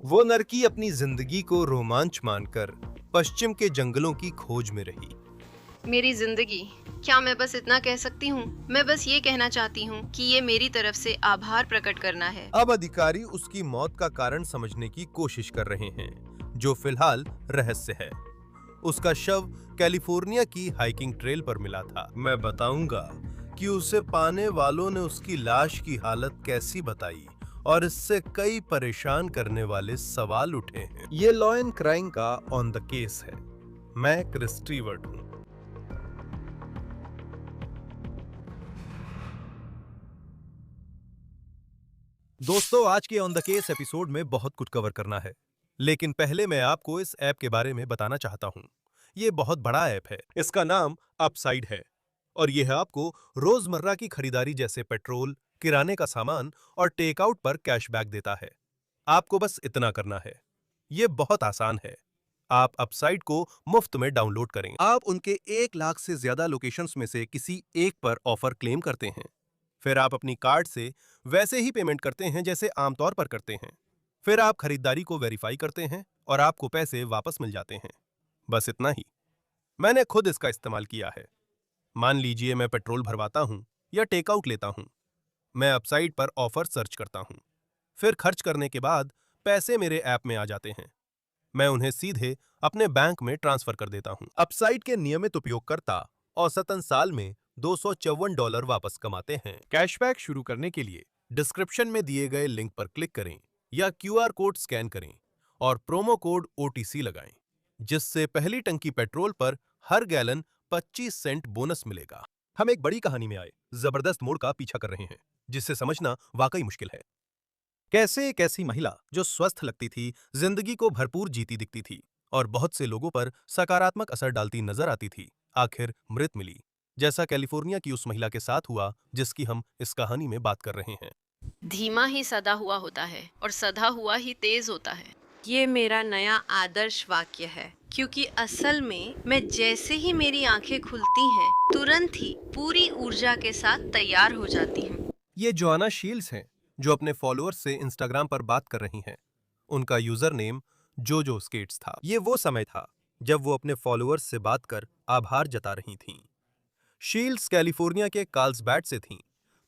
वो लड़की अपनी जिंदगी को रोमांच मानकर पश्चिम के जंगलों की खोज में रही। मेरी जिंदगी। क्या मैं बस इतना कह सकती हूँ? मैं बस ये कहना चाहती हूँ कि ये मेरी तरफ से आभार प्रकट करना है। अब अधिकारी उसकी मौत का कारण समझने की कोशिश कर रहे हैं, जो फिलहाल रहस्य है। उसका शव कैलिफोर्निया की हाइकिंग ट्रेल पर मिला था। मैं बताऊंगा कि उसे पाने वालों ने उसकी लाश की हालत कैसी बताई और इससे कई परेशान करने वाले सवाल उठे हैं। ये लॉ एंड क्राइम का ऑन द केस है। मैं क्रिस स्टीवर्ट हूँ। दोस्तों, आज के ऑन द केस एपिसोड में बहुत कुछ कवर करना है, लेकिन पहले मैं आपको इस ऐप के बारे में बताना चाहता हूँ। ये बहुत बड़ा ऐप है। इसका नाम अपसाइड है और यह आपको रोजमर्रा की खरीदारी जैसे पेट्रोल, किराने का सामान और टेकआउट पर कैशबैक देता है। आपको बस इतना करना है। ये बहुत आसान है। आप अपसाइड को मुफ्त में डाउनलोड करें। आप उनके 1 लाख से ज्यादा लोकेशंस में से किसी एक पर ऑफर क्लेम करते हैं। फिर आप अपनी कार्ड से वैसे ही पेमेंट करते हैं जैसे आमतौर पर करते हैं। फिर आप खरीदारी को वेरीफाई करते हैं और आपको पैसे वापस मिल जाते हैं। बस इतना ही। मैंने खुद इसका इस्तेमाल किया है। मान लीजिए मैं पेट्रोल भरवाता हूं या टेकआउट लेता हूं। मैं अपसाइट पर ऑफर सर्च करता हूं। फिर खर्च करने के बाद पैसे मेरे ऐप में आ जाते हैं। मैं उन्हें सीधे अपने बैंक में ट्रांसफर कर देता हूं। अपसाइट के नियमित उपयोगकर्ता औसतन साल में $254 वापस कमाते हैं। कैशबैक शुरू करने के लिए डिस्क्रिप्शन में दिए गए लिंक पर क्लिक करें या क्यूआर कोड स्कैन करें और प्रोमो कोड ओटीसी लगाएं, जिससे पहली टंकी पेट्रोल पर हर गैलन 25 सेंट बोनस मिलेगा। हम एक बड़ी कहानी में आए जबरदस्त मोड़ का पीछा कर रहे हैं, जिससे समझना वाकई मुश्किल है। कैसे एक ऐसी महिला जो स्वस्थ लगती थी, जिंदगी को भरपूर जीती दिखती थी और बहुत से लोगों पर सकारात्मक असर डालती नजर आती थी, आखिर मृत मिली। जैसा कैलिफोर्निया की उस महिला के साथ हुआ जिसकी हम इस कहानी में बात कर रहे हैं। धीमा ही सदा हुआ होता है और सदा हुआ ही तेज होता है। ये मेरा नया आदर्श वाक्य है, क्योंकि असल में मैं जैसे ही मेरी आंखें खुलती हैं, तुरंत ही पूरी ऊर्जा के साथ तैयार हो जाती हूँ। ये जोआना शील्ड्स हैं, जो अपने फॉलोअर्स से इंस्टाग्राम पर बात कर रही हैं। उनका यूजर नेम जोजो स्केट्स था। ये वो समय था जब वो अपने फॉलोअर्स से बात कर आभार जता रही थीं। शील्ड्स कैलिफोर्निया के कार्ल्सबैड से थीं,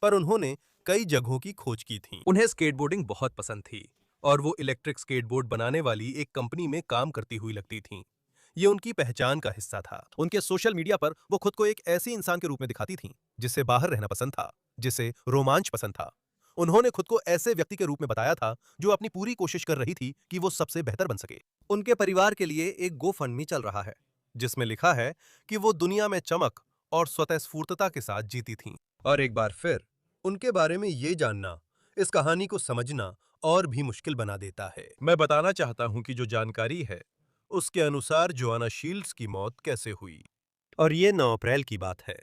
पर उन्होंने कई जगहों की खोज की थी। उन्हें स्केटबोर्डिंग बहुत पसंद थी और वो इलेक्ट्रिक स्केटबोर्ड बनाने वाली एक कंपनी में काम करती हुई लगती थीं। ये उनकी पहचान का हिस्सा था। उनके सोशल मीडिया पर वो खुद को एक ऐसी इंसान के रूप में दिखाती थीं, जिसे बाहर रहना पसंद था, जिसे रोमांच पसंद था। उन्होंने खुद को ऐसे व्यक्ति के रूप में बताया था जो अपनी पूरी कोशिश कर रही थी कि वो सबसे बेहतर बन सके। उनके परिवार के लिए एक गोफंडमी चल रहा है, जिसमें लिखा है कि वो दुनिया में चमक और स्वतः स्फूर्तता के साथ जीती थीं। और एक बार फिर उनके बारे में ये जानना इस कहानी को समझना और भी मुश्किल बना देता है। मैं बताना चाहता हूं कि जो जानकारी है उसके अनुसार जोआना शील्ड्स की मौत कैसे हुई। और ये 9 अप्रैल की बात है।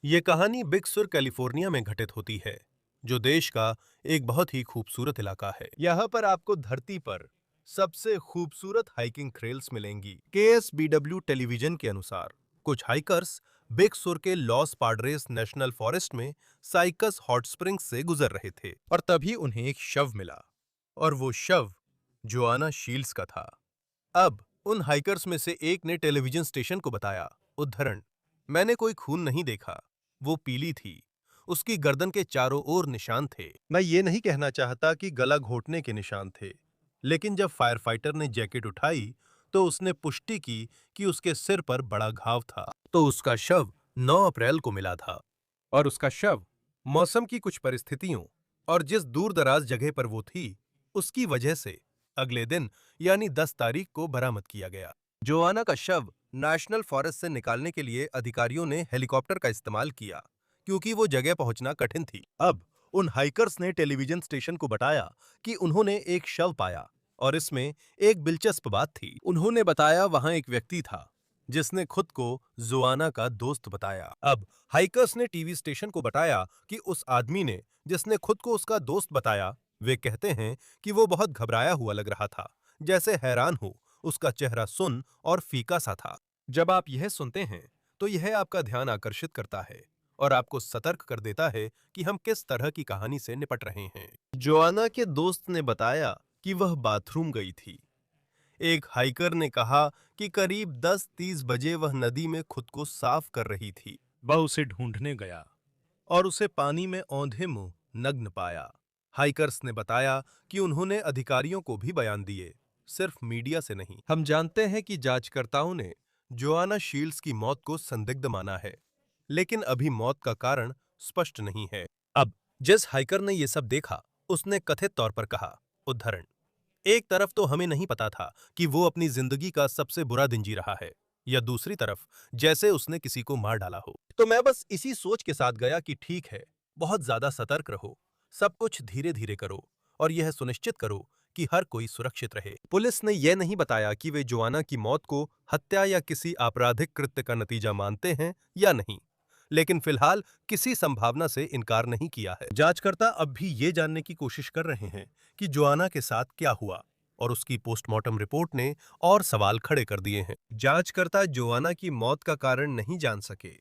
ये कहानी बिग सुर कैलिफोर्निया में घटित होती है, जो देश का एक बहुत ही खूबसूरत इलाका है। यहाँ पर आपको धरती पर सबसे खूबसूरत हाइकिंग ट्रेल्स मिलेंगी। KSBW टेलीविजन के अनुसार कुछ हाइकर्स बिग सुर के लॉस पाड्रेस नेशनल फॉरेस्ट में साइकस हॉट स्प्रिंग्स से गुजर रहे थे और तभी उन्हें एक शव मिला, और वो शव जोआना शील्ड्स का था। अब उन हाइकर्स में से एक ने टेलीविजन स्टेशन को बताया, उद्धरण, मैंने कोई खून नहीं देखा। वो पीली थी। उसकी गर्दन के चारों ओर निशान थे। मैं ये नहीं कहना चाहता कि गला घोटने के निशान थे, लेकिन जब फायर फाइटर ने जैकेट उठाई तो उसने पुष्टि की कि उसके सिर पर बड़ा घाव था। तो उसका शव 9 अप्रैल को मिला था और उसका शव मौसम की कुछ परिस्थितियों और जिस दूर दराज जगह पर वो थी उसकी वजह से अगले दिन यानी 10 तारीख को बरामद किया गया। जोआना का शव नेशनल फॉरेस्ट से निकालने के लिए अधिकारियों ने हेलीकॉप्टर का इस्तेमाल किया, क्योंकि वो जगह पहुंचना कठिन थी। अब उन हाइकर्स ने टेलीविजन स्टेशन को बताया कि उन्होंने एक शव पाया, और इसमें एक दिलचस्प बात थी। उन्होंने बताया वहां एक व्यक्ति था जिसने खुद को जोआना का दोस्त बताया। अब हाइकर्स ने टीवी स्टेशन को बताया कि उस आदमी ने जिसने खुद को उसका दोस्त बताया, वे कहते हैं कि वो बहुत घबराया हुआ लग रहा था, जैसे हैरान हो। उसका चेहरा सुन्न और फीका सा था। जब आप यह सुनते हैं तो यह आपका ध्यान आकर्षित करता है और आपको सतर्क कर देता है कि हम किस तरह की कहानी से निपट रहे हैं। जोआना के दोस्त ने बताया कि वह बाथरूम गई थी। एक हाइकर ने कहा कि करीब 10:30 बजे वह नदी में खुद को साफ कर रही थी। वह उसे ढूंढने गया और उसे पानी में औंधे मुंह नग्न पाया। हाइकर्स ने बताया कि उन्होंने अधिकारियों को भी बयान दिए, सिर्फ मीडिया से नहीं। हम जानते हैं कि जांचकर्ताओं ने जोआना शील्ड्स की मौत को संदिग्ध माना है, लेकिन अभी मौत का कारण स्पष्ट नहीं है। अब जिस हाइकर ने यह सब देखा, उसने कथित तौर पर कहा, उद्धरण, एक तरफ तो हमें नहीं पता था कि वो अपनी जिंदगी का सबसे बुरा दिन जी रहा है, या दूसरी तरफ जैसे उसने किसी को मार डाला हो। तो मैं बस इसी सोच के साथ गया कि ठीक है, बहुत ज्यादा सतर्क रहो, सब कुछ धीरे धीरे करो और यह सुनिश्चित करो कि हर कोई सुरक्षित रहे। पुलिस ने यह नहीं बताया कि वे जोआना की मौत को हत्या या किसी आपराधिक कृत्य का नतीजा मानते हैं या नहीं, लेकिन फिलहाल किसी संभावना से इनकार नहीं किया है। जांचकर्ता अब भी ये जानने की कोशिश कर रहे हैं कि जोआना के साथ क्या हुआ, और उसकी पोस्टमार्टम रिपोर्ट ने और सवाल खड़े कर दिए हैं। जांचकर्ता जोआना की मौत का कारण नहीं जान सके,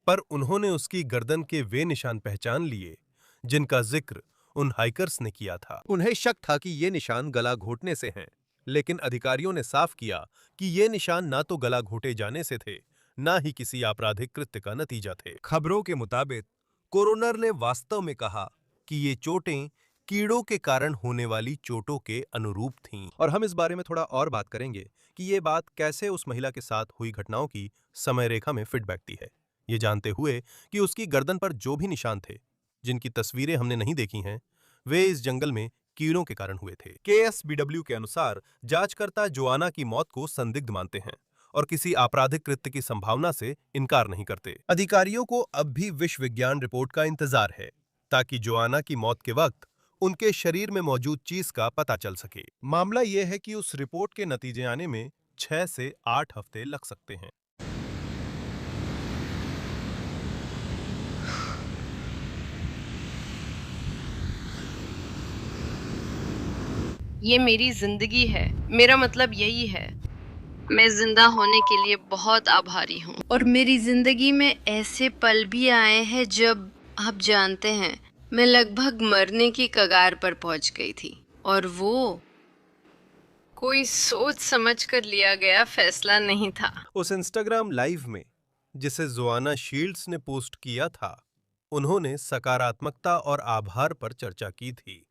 पर उन्होंने उसकी गर्दन के वे निशान पहचान लिए जिनका जिक्र उन हाइकर्स ने किया था। उन्हें शक था कि ये निशान गला घोटने से हैं, लेकिन अधिकारियों ने साफ किया कि ये निशान ना तो गला घोटे जाने से थे, ना ही किसी आपराधिक कृत्य का नतीजा थे। खबरों के मुताबिक कोरोनर ने वास्तव में कहा कि ये चोटें कीड़ों के कारण होने वाली चोटों के अनुरूप थीं। और हम इस बारे में थोड़ा और बात करेंगे कि ये बात कैसे उस महिला के साथ हुई घटनाओं की समय रेखा में फिट बैठती है, ये जानते हुए कि उसकी गर्दन पर जो भी निशान थे, जिनकी तस्वीरें हमने नहीं देखी हैं, वे इस जंगल में कीड़ों के कारण हुए थे। केएसबीडब्ल्यू के अनुसार जांचकर्ता जोआना की मौत को संदिग्ध मानते हैं और किसी आपराधिक कृत्य की संभावना से इनकार नहीं करते। अधिकारियों को अब भी विश्व विज्ञान रिपोर्ट का इंतजार है, ताकि जोआना की मौत के वक्त उनके शरीर में मौजूद चीज का पता चल सके। मामला यह है कि उस रिपोर्ट के नतीजे आने में 6 से 8 हफ्ते लग सकते हैं। ये मेरी जिंदगी है, मेरा मतलब यही है। मैं जिंदा होने के लिए बहुत आभारी हूँ। और मेरी जिंदगी में ऐसे पल भी आए हैं जब आप जानते हैं, मैं लगभग मरने की कगार पर पहुंच गई थी, और वो कोई सोच समझ कर लिया गया फैसला नहीं था। उस इंस्टाग्राम लाइव में जिसे जोआना शील्ड्स ने पोस्ट किया था, उन्होंने सकारात्मकता और आभार पर चर्चा की थी।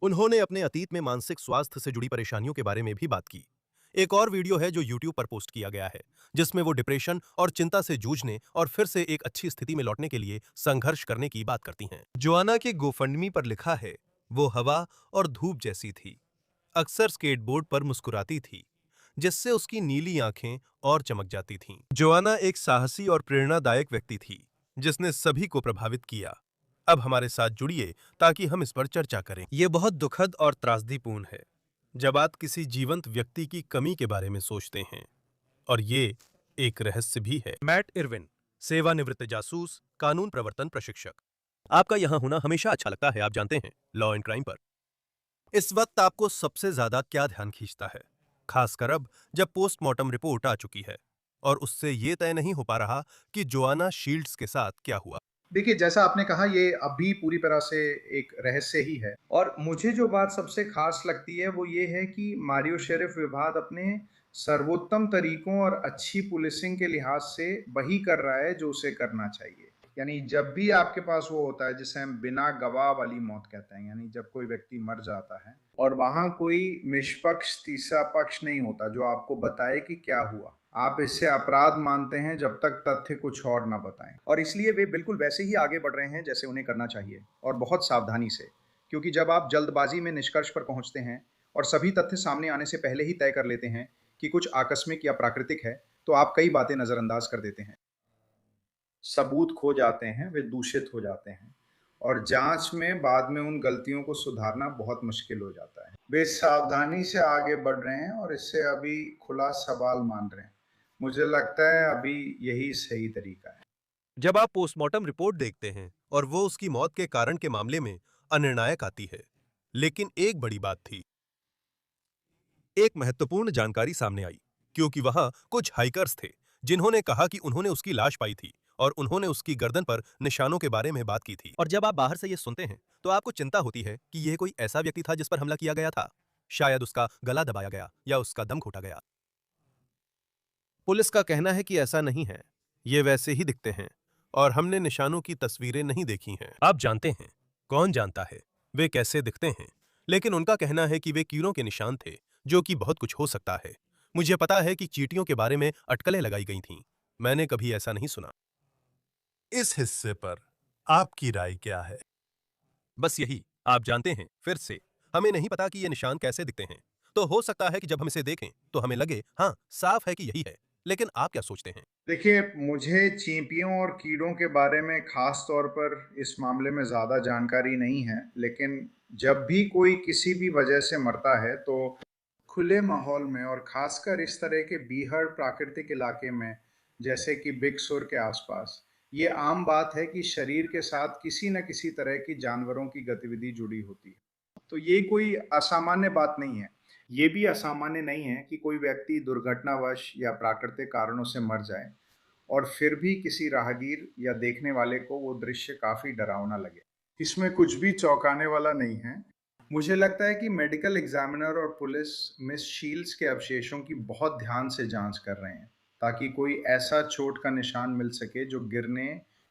उन्होंने अपने अतीत में मानसिक स्वास्थ्य से जुड़ी परेशानियों के बारे में भी बात की। एक और वीडियो है जो YouTube पर पोस्ट किया गया है, जिसमें वो डिप्रेशन और चिंता से जूझने और फिर से एक अच्छी स्थिति में लौटने के लिए संघर्ष करने की बात करती हैं। जोआना के गोफंडमी पर लिखा है, वो हवा और धूप जैसी थी, अक्सर स्केटबोर्ड पर मुस्कुराती थी, जिससे उसकी नीली आंखें और चमक जाती थीं। जोआना एक साहसी और प्रेरणादायक व्यक्ति थी, जिसने सभी को प्रभावित किया। अब हमारे साथ जुड़िए ताकि हम इस पर चर्चा करें। ये बहुत दुखद और त्रासदीपूर्ण है जब आप किसी जीवंत व्यक्ति की कमी के बारे में सोचते हैं, और ये एक रहस्य भी है। मैट इरविन, सेवानिवृत्त जासूस, कानून प्रवर्तन प्रशिक्षक। आपका यहाँ होना हमेशा अच्छा लगता है, आप जानते हैं, लॉ एंड क्राइम पर। इस वक्त आपको सबसे ज्यादा क्या ध्यान खींचता है, खासकर अब जब पोस्टमार्टम रिपोर्ट आ चुकी है और उससे ये तय नहीं हो पा रहा कि जोआना शील्ड्स के साथ क्या हुआ? देखिए, जैसा आपने कहा, ये अभी पूरी तरह से एक रहस्य ही है, और मुझे जो बात सबसे खास लगती है वो ये है कि मारियो शेरिफ विभाग अपने सर्वोत्तम तरीकों और अच्छी पुलिसिंग के लिहाज से वही कर रहा है जो उसे करना चाहिए। यानी जब भी आपके पास वो होता है जिसे हम बिना गवाह वाली मौत कहते हैं, यानी जब कोई व्यक्ति मर जाता है और वहां कोई निष्पक्ष तीसरा पक्ष नहीं होता जो आपको बताए कि क्या हुआ, आप इससे अपराध मानते हैं जब तक तथ्य कुछ और ना बताएं। और इसलिए वे बिल्कुल वैसे ही आगे बढ़ रहे हैं जैसे उन्हें करना चाहिए, और बहुत सावधानी से, क्योंकि जब आप जल्दबाजी में निष्कर्ष पर पहुंचते हैं और सभी तथ्य सामने आने से पहले ही तय कर लेते हैं कि कुछ आकस्मिक या प्राकृतिक है, तो आप कई बातें नजरअंदाज कर देते हैं, सबूत खो जाते हैं, वे दूषित हो जाते हैं, और जांच में बाद में उन गलतियों को सुधारना बहुत मुश्किल हो जाता है। वे सावधानी से आगे बढ़ रहे हैं और इससे अभी खुला सवाल मान रहे हैं। मुझे लगता है अभी यही सही तरीका है। जब आप पोस्टमार्टम रिपोर्ट देखते हैं और वो उसकी मौत के कारण के मामले में अनिर्णायक आती है, लेकिन एक बड़ी बात थी, एक महत्वपूर्ण जानकारी सामने आई, क्योंकि वहां कुछ हाइकर्स थे जिन्होंने कहा कि उन्होंने उसकी लाश पाई थी और उन्होंने उसकी गर्दन पर निशानों के बारे में बात की थी। और जब आप बाहर से ये सुनते हैं तो आपको चिंता होती है कि यह कोई ऐसा व्यक्ति था जिस पर हमला किया गया था, शायद उसका गला दबाया गया या उसका दम घोटा गया। पुलिस का कहना है कि ऐसा नहीं है, ये वैसे ही दिखते हैं और हमने निशानों की तस्वीरें नहीं देखी हैं। आप जानते हैं, कौन जानता है वे कैसे दिखते हैं, लेकिन उनका कहना है कि वे कीड़ों के निशान थे, जो कि बहुत कुछ हो सकता है। मुझे पता है कि चींटियों के बारे में अटकलें लगाई गई थीं। मैंने कभी ऐसा नहीं सुना। इस हिस्से पर आपकी राय क्या है? बस यही, आप जानते हैं, फिर से हमें नहीं पता कि ये निशान कैसे दिखते हैं। तो हो सकता है कि जब हम इसे देखें तो हमें लगे हाँ, साफ है कि यही है। लेकिन आप क्या सोचते हैं? देखिए, मुझे चींटियों और कीड़ों के बारे में खास तौर पर इस मामले में ज़्यादा जानकारी नहीं है, लेकिन जब भी कोई किसी भी वजह से मरता है तो खुले माहौल में और खासकर इस तरह के बीहड़ प्राकृतिक इलाके में, जैसे कि बिग सुर के आसपास, ये आम बात है कि शरीर के साथ किसी न किसी तरह की जानवरों की गतिविधि जुड़ी होती है। तो ये कोई असामान्य बात नहीं है। ये भी असामान्य नहीं है कि कोई व्यक्ति दुर्घटनावश या प्राकृतिक कारणों से मर जाए और फिर भी किसी राहगीर या देखने वाले को वो दृश्य काफ़ी डरावना लगे। इसमें कुछ भी चौंकाने वाला नहीं है। मुझे लगता है कि मेडिकल एग्जामिनर और पुलिस मिस शील्ड्स के अवशेषों की बहुत ध्यान से जांच कर रहे हैं, ताकि कोई ऐसा चोट का निशान मिल सके जो गिरने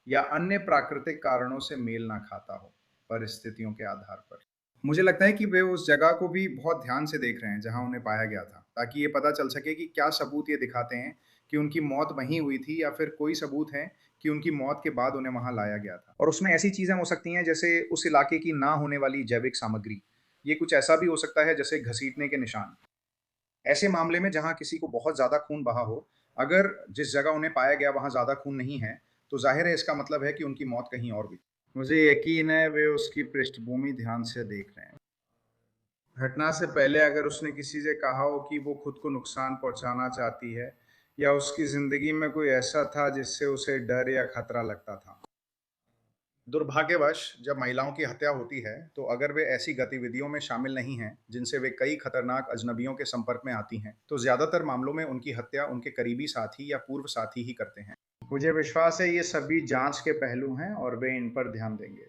या अन्य प्राकृतिक कारणों से मेल ना खाता हो, परिस्थितियों के आधार पर। मुझे लगता है कि वे उस जगह को भी बहुत ध्यान से देख रहे हैं जहां उन्हें पाया गया था, ताकि ये पता चल सके कि क्या सबूत ये दिखाते हैं कि उनकी मौत वहीं हुई थी या फिर कोई सबूत है कि उनकी मौत के बाद उन्हें वहां लाया गया था। और उसमें ऐसी चीजें हो सकती हैं जैसे उस इलाके की ना होने वाली जैविक सामग्री। ये कुछ ऐसा भी हो सकता है जैसे घसीटने के निशान। ऐसे मामले में जहां किसी को बहुत ज्यादा खून बहा हो, अगर जिस जगह उन्हें पाया गया वहां ज्यादा खून नहीं है, तो जाहिर है इसका मतलब है कि उनकी मौत कहीं और हुई। मुझे यकीन है वे उसकी पृष्ठभूमि ध्यान से देख रहे हैं। घटना से पहले अगर उसने किसी से कहा हो कि वो खुद को नुकसान पहुंचाना चाहती है, या उसकी जिंदगी में कोई ऐसा था जिससे उसे डर या खतरा लगता था। दुर्भाग्यवश जब महिलाओं की हत्या होती है, तो अगर वे ऐसी गतिविधियों में शामिल नहीं हैं जिनसे वे कई खतरनाक अजनबियों के संपर्क में आती हैं, तो ज्यादातर मामलों में उनकी हत्या उनके करीबी साथी या पूर्व साथी ही करते हैं। मुझे विश्वास है ये सभी जांच के पहलू हैं और वे इन पर ध्यान देंगे।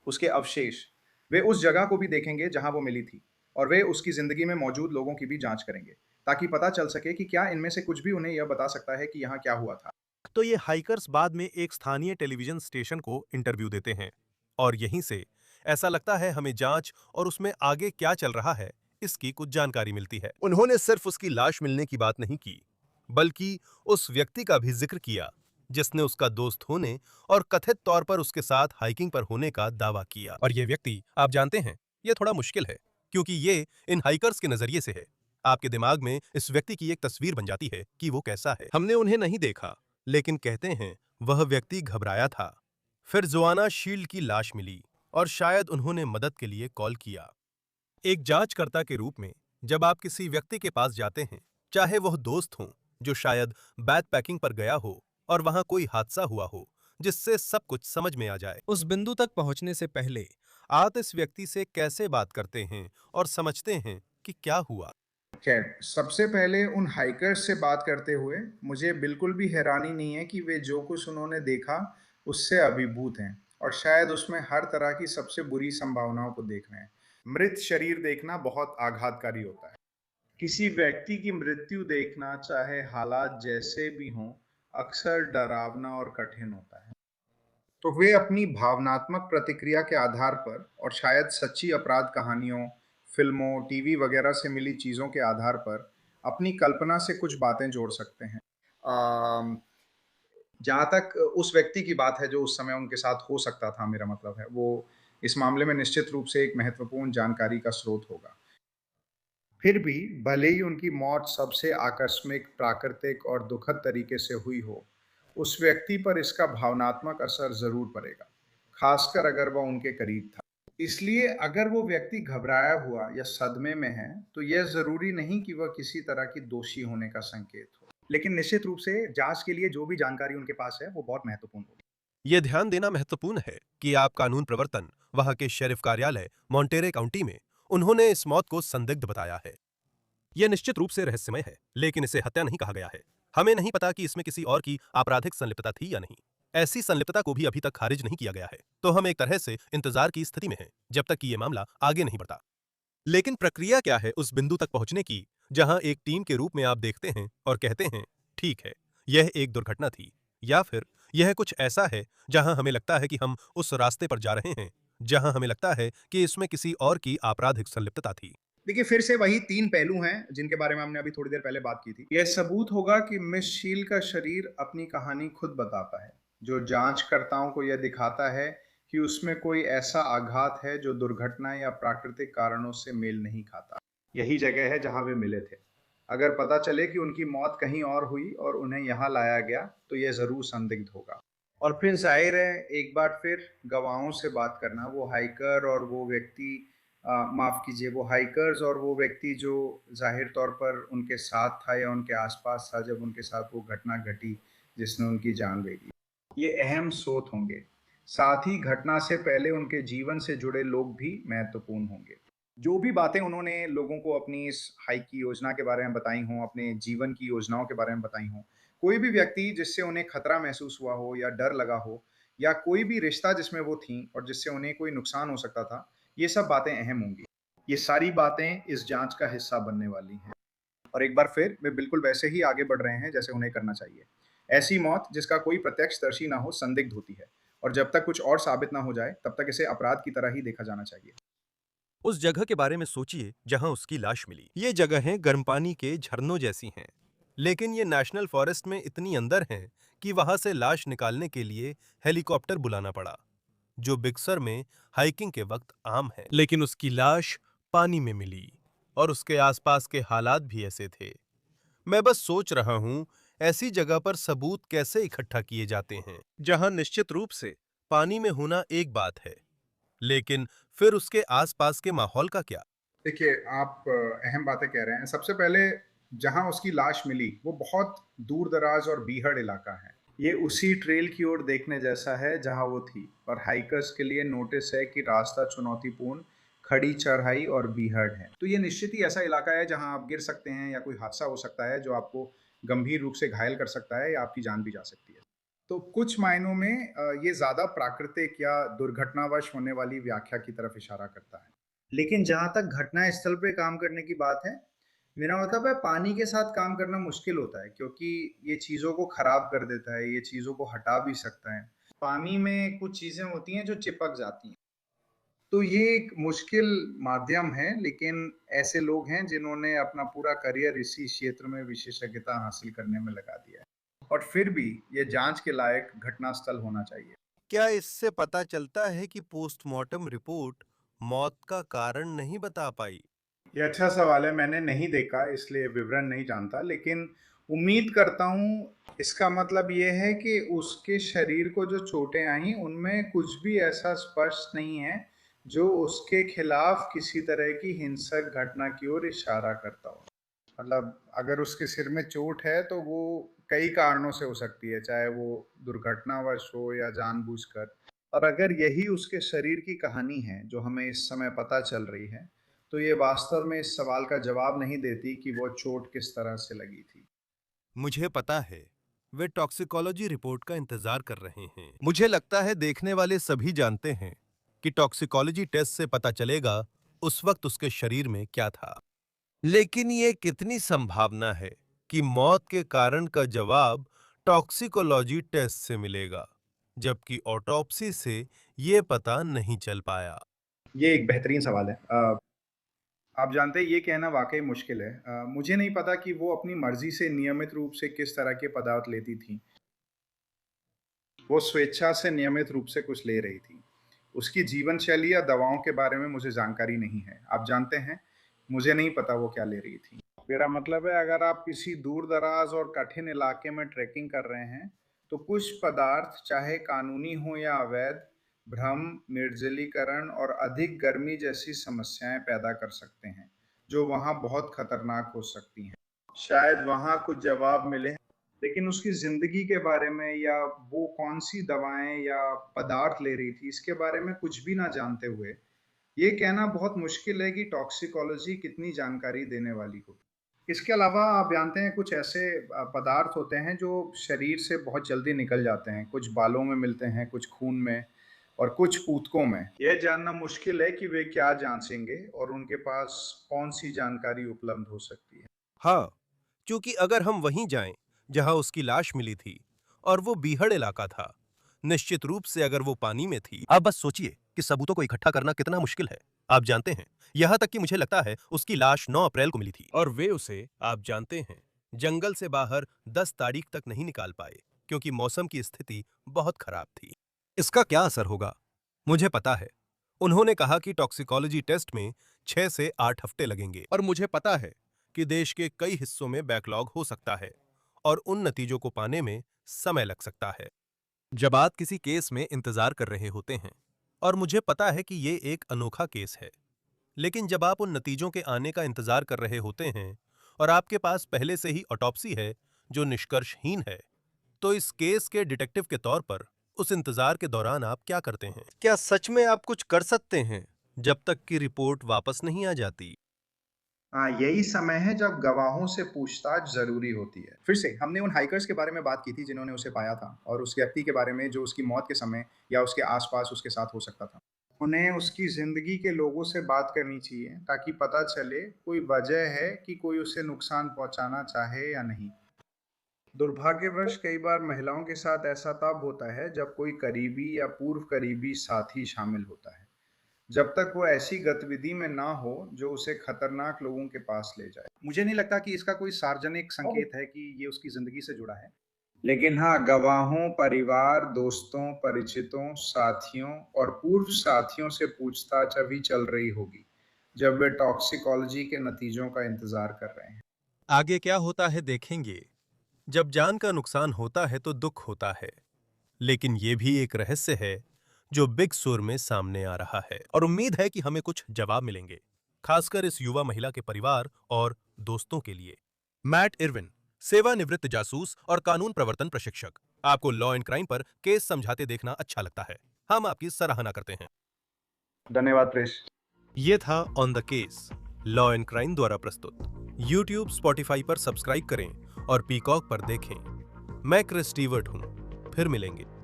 उसके अवशेष, वे उस जगह को भी देखेंगे जहां वो मिली थी, और वे उसकी जिंदगी में मौजूद लोगों की भी जांच करेंगे, ताकि पता चल सके कि क्या इनमें से कुछ भी उन्हें यह बता सकता है कि यहाँ क्या हुआ था। तो ये हाइकर्स बाद में एक स्थानीय टेलीविजन स्टेशन को इंटरव्यू देते हैं और यहीं से ऐसा लगता है हमें जांच और उसमें आगे क्या चल रहा है इसकी कुछ जानकारी मिलती है। उन्होंने सिर्फ उसकी लाश मिलने की बात नहीं की, बल्कि उस व्यक्ति का भी जिक्र किया जिसने उसका दोस्त होने और कथित तौर पर उसके साथ हाइकिंग पर होने का दावा किया। और ये व्यक्ति, आप जानते हैं, ये थोड़ा मुश्किल है क्योंकि ये इन हाइकर्स के नजरिए से है। आपके दिमाग में इस व्यक्ति की एक तस्वीर बन जाती है कि वो कैसा है। हमने उन्हें नहीं देखा, लेकिन कहते हैं वह व्यक्ति घबराया था। फिर जोआना शील्ड की लाश मिली और शायद उन्होंने मदद के लिए कॉल किया। एक जांचकर्ता के रूप में जब आप किसी व्यक्ति के पास जाते हैं, चाहे वह दोस्त हो जो शायद बैकपैकिंग पर गया हो और वहां कोई हादसा हुआ हो जिससे सब कुछ समझ में आ जाए, उस बिंदु तक पहुंचने से पहले आप इस व्यक्ति से कैसे बात करते हैं और समझते हैं कि क्या हुआ। खैर, सबसे पहले उन हाइकर्स से बात करते हुए मुझे बिल्कुल भी हैरानी नहीं है कि वे जो कुछ उन्होंने देखा उससे अभिभूत हैं, और शायद उसमें हर तरह की सबसे बुरी संभावनाओं को देख रहे हैं। मृत शरीर देखना बहुत आघातकारी होता है। किसी व्यक्ति की मृत्यु देखना, चाहे हालात जैसे भी हों, अक्सर डरावना और कठिन होता है। तो वे अपनी भावनात्मक प्रतिक्रिया के आधार पर और शायद सच्ची अपराध कहानियों, फिल्मों, टीवी वगैरह से मिली चीज़ों के आधार पर अपनी कल्पना से कुछ बातें जोड़ सकते हैं। जहाँ तक उस व्यक्ति की बात है जो उस समय उनके साथ हो सकता था, मेरा मतलब है, वो इस मामले में निश्चित रूप से एक महत्वपूर्ण जानकारी का स्रोत होगा। फिर भी भले ही उनकी मौत सबसे आकस्मिक, प्राकृतिक और दुखद तरीके से हुई हो, उस व्यक्ति पर इसका भावनात्मक असर जरूर पड़ेगा, खासकर अगर वह उनके करीब था। इसलिए अगर वो व्यक्ति घबराया हुआ या सदमे में है, तो यह जरूरी नहीं कि वह किसी तरह की दोषी होने का संकेत हो, लेकिन निश्चित रूप से जांच के लिए जो भी जानकारी उनके पास है वो बहुत महत्वपूर्ण होगी। यह ध्यान देना महत्वपूर्ण है कि आप कानून प्रवर्तन वहां के शेरिफ कार्यालय मॉन्टेरे काउंटी में उन्होंने इस मौत को संदिग्ध बताया है। यह निश्चित रूप से रहस्यमय है, लेकिन इसे हत्या नहीं कहा गया है। हमें नहीं पता कि इसमें किसी और की आपराधिक संलिप्तता थी या नहीं। ऐसी संलिप्तता को भी अभी तक खारिज नहीं किया गया है, तो हम एक तरह से इंतजार की स्थिति में हैं जब तक कि यह मामला आगे नहीं बढ़ता। लेकिन प्रक्रिया क्या है उस बिंदु तक पहुंचने की जहां एक टीम के रूप में आप देखते हैं और कहते हैं, ठीक है, यह एक दुर्घटना थी, या फिर यह कुछ ऐसा है जहां हमें लगता है कि हम उस रास्ते पर जा रहे हैं जहां हमें लगता है कि इसमें किसी और की आपराधिक संलिप्तता थी। देखिए, फिर से वही 3 पहलू हैं जिनके बारे में हमने अभी थोड़ी देर पहले बात की थी। यह सबूत होगा कि मिस शील का शरीर अपनी कहानी खुद बताता है, जो जांचकर्ताओं को यह दिखाता है कि उसमें कोई ऐसा आघात है जो दुर्घटना या प्राकृतिक कारणों से मेल नहीं खाता। यही जगह है जहां वे मिले थे। अगर पता चले कि उनकी मौत कहीं और हुई और उन्हें यहाँ लाया गया, तो यह ज़रूर संदिग्ध होगा। और फिर ज़ाहिर है, एक बार फिर गवाहों से बात करना, वो हाइकर और वो व्यक्ति माफ़ कीजिए, वो हाइकर्स और वो व्यक्ति जो ज़ाहिर तौर पर उनके साथ था या उनके आसपास था जब उनके साथ वो घटना घटी जिसने उनकी जान ले ली, ये अहम स्रोत होंगे। साथ ही घटना से पहले उनके जीवन से जुड़े लोग भी महत्वपूर्ण होंगे। जो भी बातें उन्होंने लोगों को अपनी इस हाइक की योजना के बारे में बताई हों, अपने जीवन की योजनाओं के बारे में बताई हों, कोई भी व्यक्ति जिससे उन्हें खतरा महसूस हुआ हो या डर लगा हो, या कोई भी रिश्ता जिसमें वो थीं और जिससे उन्हें कोई नुकसान हो सकता था, ये सब बातें अहम होंगी। ये सारी बातें इस जांच का हिस्सा बनने वाली हैं। और एक बार फिर वे बिल्कुल वैसे ही आगे बढ़ रहे हैं जैसे उन्हें करना चाहिए। ऐसी मौत जिसका कोई प्रत्यक्षदर्शी ना हो संदिग्ध होती है, और जब तक कुछ और साबित ना हो जाए तब तक इसे अपराध की तरह ही देखा जाना चाहिए। उस जगह के बारे में सोचिए जहां उसकी लाश मिली। ये जगहें गर्म पानी के झरनों जैसी हैं, लेकिन ये नेशनल फॉरेस्ट में इतनी अंदर हैं कि वहां से लाश निकालने के लिए हेलीकॉप्टर बुलाना पड़ा, जो बिक्सर में हाइकिंग के वक्त आम है। लेकिन उसकी लाश पानी में मिली और उसके आसपास के हालात भी ऐसे थे। मैं बस सोच रहा हूं, ऐसी जगह पर सबूत कैसे इकट्ठा किए जाते हैं जहां निश्चित रूप से पानी में होना एक बात है, लेकिन फिर उसके आसपास के माहौल का क्या? देखिए, आप अहम बातें कह रहे हैं। सबसे पहले, जहाँ उसकी लाश मिली, वो बहुत दूर-दराज और बीहड़ इलाका है। ये उसी ट्रेल की ओर देखने जैसा है जहाँ वो थी, और हाइकर्स के लिए नोटिस है कि रास्ता चुनौतीपूर्ण, खड़ी चढ़ाई और बीहड़ है। तो ये निश्चित ही ऐसा इलाका है जहाँ आप गिर सकते हैं या कोई हादसा हो सकता है जो आपको गंभीर रूप से घायल कर सकता है या आपकी जान भी जा सकती है। तो कुछ मायनों में ये ज़्यादा प्राकृतिक या दुर्घटनावश होने वाली व्याख्या की तरफ इशारा करता है। लेकिन जहाँ तक घटनास्थल पे काम करने की बात है, मेरा मतलब है पानी के साथ काम करना मुश्किल होता है, क्योंकि ये चीज़ों को खराब कर देता है, ये चीज़ों को हटा भी सकता है। पानी में कुछ चीज़ें होती हैं जो चिपक जाती हैं। तो ये एक मुश्किल माध्यम है, लेकिन ऐसे लोग हैं जिन्होंने अपना पूरा करियर इसी क्षेत्र में विशेषज्ञता हासिल करने में लगा दिया है। और फिर भी ये जाँच के लायक घटनास्थल होना चाहिए। क्या इससे पता चलता है कि पोस्टमार्टम रिपोर्ट मौत का कारण नहीं बता पाई? ये अच्छा सवाल है, मैंने नहीं देखा इसलिए विवरण नहीं जानता, लेकिन उम्मीद करता हूँ इसका मतलब ये है कि उसके शरीर को जो चोटें आईं उनमें कुछ भी ऐसा स्पष्ट नहीं है जो उसके खिलाफ किसी तरह की हिंसक घटना की ओर इशारा करता हो। मतलब अगर उसके सिर में चोट है तो वो कई कारणों से हो सकती है, चाहे वो दुर्घटनावश हो या जानबूझकर। और अगर यही उसके शरीर की कहानी है जो हमें इस समय पता चल रही है, तो ये वास्तव में इस सवाल का जवाब नहीं देती कि वो चोट किस तरह से लगी थी। मुझे पता है, वे टॉक्सिकोलॉजी रिपोर्ट का इंतजार कर रहे हैं। मुझे लगता है देखने वाले सभी जानते हैं कि टॉक्सिकोलॉजी टेस्ट से पता चलेगा उस वक्त उसके शरीर में क्या था। लेकिन ये कितनी संभावना है कि मौत के कारण का जवाब टॉक्सिकोलॉजी टेस्ट से मिलेगा, जबकि ऑटोप्सी से ये पता नहीं चल पाया? ये एक बेहतरीन सवाल है। आप जानते हैं, ये कहना वाकई मुश्किल है। मुझे नहीं पता कि वो अपनी मर्जी से नियमित रूप से किस तरह के पदार्थ लेती थी। वो स्वेच्छा से नियमित रूप से कुछ ले रही थी। उसकी जीवन शैली या दवाओं के बारे में मुझे जानकारी नहीं है। आप जानते हैं, मुझे नहीं पता वो क्या ले रही थी। मेरा मतलब है, अगर आप किसी दूर-दराज और कठिन इलाके में ट्रैकिंग कर रहे हैं, तो कुछ पदार्थ चाहे कानूनी हो या अवैध, भ्रम, निर्जलीकरण और अधिक गर्मी जैसी समस्याएं पैदा कर सकते हैं, जो वहाँ बहुत खतरनाक हो सकती हैं। शायद वहाँ कुछ जवाब मिले, लेकिन उसकी ज़िंदगी के बारे में या वो कौन-सी दवाएँ या पदार्थ ले रही थी, इसके बारे में कुछ भी ना जानते हुए, ये कहना बहुत मुश्किल है कि टॉक्सिकोलॉजी कितनी जानकारी देने वाली हो। इसके अलावा आप जानते हैं, कुछ ऐसे पदार्थ होते हैं जो शरीर से बहुत जल्दी निकल जाते हैं, कुछ बालों में मिलते हैं, कुछ खून में, और कुछ ऊतकों में यह जानना मुश्किल है कि वे क्या जांचेंगे और उनके पास कौन सी जानकारी उपलब्ध हो सकती है। हाँ, क्योंकि अगर हम वहीं जाएं जहां उसकी लाश मिली थी और वो बीहड़ इलाका था, निश्चित रूप से अगर वो पानी में थी। आप बस सोचिए कि सबूतों को इकट्ठा करना कितना मुश्किल है। आप जानते हैं, यहां तक कि मुझे लगता है उसकी लाश 9 अप्रैल को मिली थी और वे उसे, आप जानते हैं, जंगल से बाहर 10 तारीख तक नहीं निकाल पाए क्योंकि मौसम की स्थिति बहुत खराब थी। इसका क्या असर होगा मुझे पता है। उन्होंने कहा कि टॉक्सिकोलॉजी टेस्ट में 6 से 8 हफ्ते लगेंगे और मुझे पता है कि देश के कई हिस्सों में बैकलॉग हो सकता है और उन नतीजों को पाने में समय लग सकता है जब आप किसी केस में इंतजार कर रहे होते हैं। और मुझे पता है कि ये एक अनोखा केस है, लेकिन जब आप उन नतीजों के आने का इंतजार कर रहे होते हैं और आपके पास पहले से ही ऑटोप्सी है जो निष्कर्षहीन है, तो इस केस के डिटेक्टिव के तौर पर उस इंतजार के दौरान आप क्या करते हैं? क्या सच में आप कुछ कर सकते हैं जब तक कि रिपोर्ट वापस नहीं आ जाती? हाँ, यही समय है जब गवाहों से पूछताछ जरूरी होती है। फिर से हमने उन हाइकर्स के बारे में बात की थी जिन्होंने उसे पाया था और उस व्यक्ति के बारे में जो उसकी मौत के समय या उसके आसपास उसके साथ हो सकता था। उन्हें उसकी जिंदगी के लोगों से बात करनी चाहिए ताकि पता चले कोई वजह है कि कोई उसे नुकसान पहुंचाना चाहे या नहीं। दुर्भाग्यवश कई बार महिलाओं के साथ ऐसा तब होता है जब कोई करीबी या पूर्व करीबी साथी शामिल होता है, जब तक वो ऐसी गतिविधि में ना हो जो उसे खतरनाक लोगों के पास ले जाए। मुझे नहीं लगता कि इसका कोई सार्वजनिक संकेत है कि ये उसकी जिंदगी से जुड़ा है, लेकिन हाँ, गवाहों, परिवार, दोस्तों, परिचितों, साथियों और पूर्व साथियों से पूछताछ अभी चल रही होगी जब वे टॉक्सिकोलॉजी के नतीजों का इंतजार कर रहे हैं। आगे क्या होता है देखेंगे। जब जान का नुकसान होता है तो दुख होता है, लेकिन ये भी एक रहस्य है जो बिग सुर में सामने आ रहा है और उम्मीद है कि हमें कुछ जवाब मिलेंगे, खासकर इस युवा महिला के परिवार और दोस्तों के लिए। मैट इरविन, सेवानिवृत्त जासूस और कानून प्रवर्तन प्रशिक्षक। आपको लॉ एंड क्राइम पर केस समझाते देखना अच्छा लगता है। हम आपकी सराहना करते हैं। धन्यवाद प्रेस। ये था on the case, law and crime द्वारा प्रस्तुत। यूट्यूब, स्पॉटिफाई पर सब्सक्राइब करें और पीकॉक पर देखें। मैं क्रिस स्टीवर्ट हूं। फिर मिलेंगे।